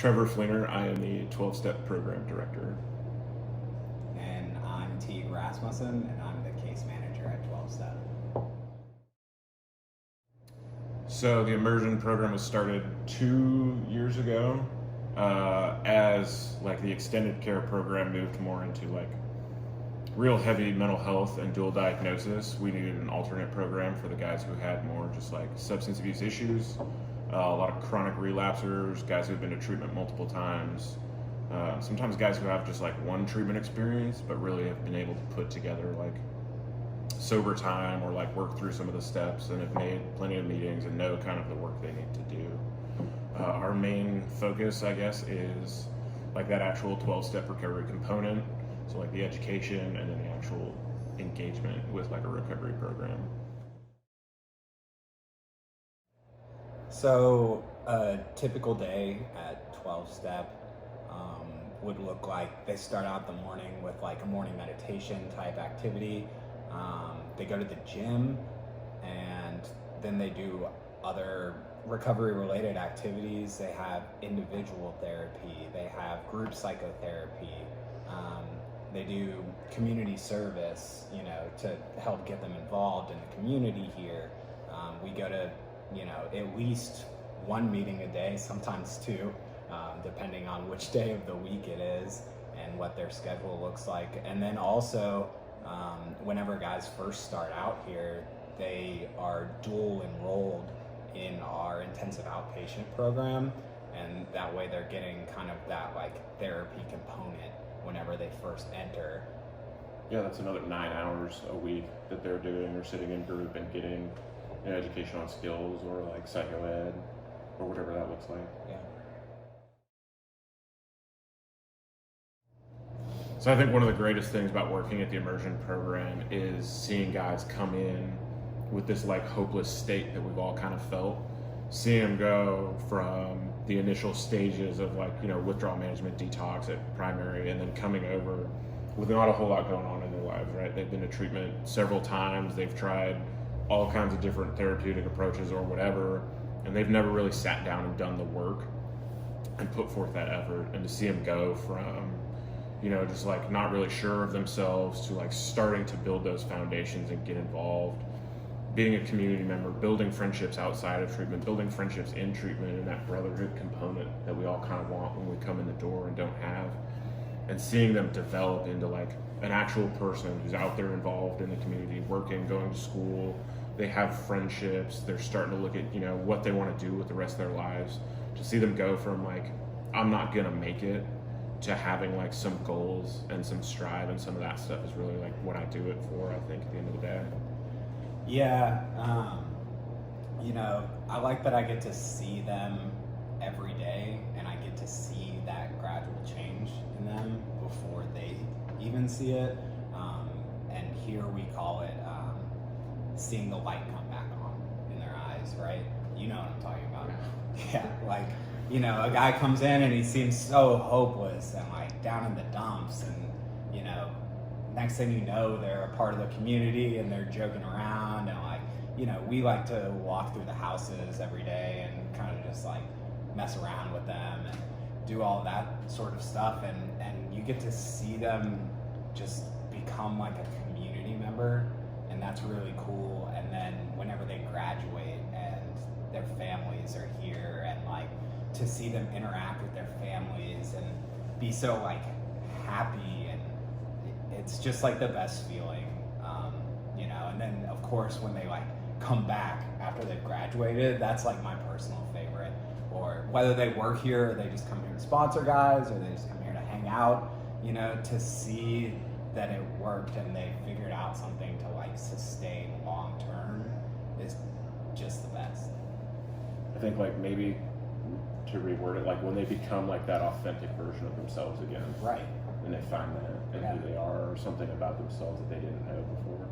Trevor Fleener. I am the 12-Step Program Director. And I'm Teague Rasmussen, and I'm the Case Manager at 12-Step. So the Immersion Program was started 2 years ago as like the extended care program moved more into like real heavy mental health and dual diagnosis. We needed an alternate program for the guys who had more just like substance abuse issues, a lot of chronic relapsers, guys who've been to treatment multiple times, sometimes guys who have just like one treatment experience but really have been able to put together like sober time or like work through some of the steps and have made plenty of meetings and know kind of the work they need to do. Our main focus, I guess, is like that actual 12-step recovery component. So like the education and then the actual engagement with like a recovery program. So a typical day at 12-Step would look like they start out the morning with like a morning meditation type activity. They go to the gym and then they do other recovery related activities. They have individual therapy, they have group psychotherapy, they do community service, to help get them involved in the community here. We go to, at least one meeting a day, sometimes two, depending on which day of the week it is and what their schedule looks like. And then also, whenever guys first start out here, they are dual enrolled in our intensive outpatient program, and that way they're getting kind of that like therapy component whenever they first enter. Yeah, that's another 9 hours a week that they're doing or sitting in group and getting an education on skills or like psycho ed or whatever that looks like. Yeah. So I think one of the greatest things about working at the Immersion Program is seeing guys come in with this like hopeless state that we've all kind of felt, seeing them go from the initial stages of like, withdrawal management detox at primary and then coming over with not a whole lot going on in their lives, right? They've been to treatment several times, they've tried all kinds of different therapeutic approaches or whatever, and they've never really sat down and done the work and put forth that effort. And to see them go from just like not really sure of themselves to like starting to build those foundations and get involved, being a community member, building friendships outside of treatment, building friendships in treatment, and that brotherhood component that we all kind of want when we come in the door and don't have, and seeing them develop into like an actual person who's out there involved in the community, working, going to school, they have friendships, they're starting to look at, what they want to do with the rest of their lives. To see them go from like, I'm not gonna make it, to having like some goals and some strive and some of that stuff is really like what I do it for, I think, at the end of the day. Yeah, I like that I get to see them every day and I get to see that gradual change in them before they even see it. And here we call it seeing the light come back on in their eyes, right? You know what I'm talking about. Yeah, like, a guy comes in and he seems so hopeless and like down in the dumps, and next thing you know, they're a part of the community and they're joking around and like, we like to walk through the houses every day and kind of just like mess around with them and do all that sort of stuff, and you get to see them just become like a community member, and that's really cool. And then whenever they graduate and their families are here, and like to see them interact with their families and be so like happy, and it's just like the best feeling, and then of course when they like come back after they've graduated, that's like my personal favorite. Or whether they work here or they just come here to sponsor guys or they just come here to hang out, to see that it worked and they figured out something to like sustain long term is just the best. I think like maybe to reword it, like when they become like that authentic version of themselves again. Right. And they find that and who they are, or something about themselves that they didn't know before.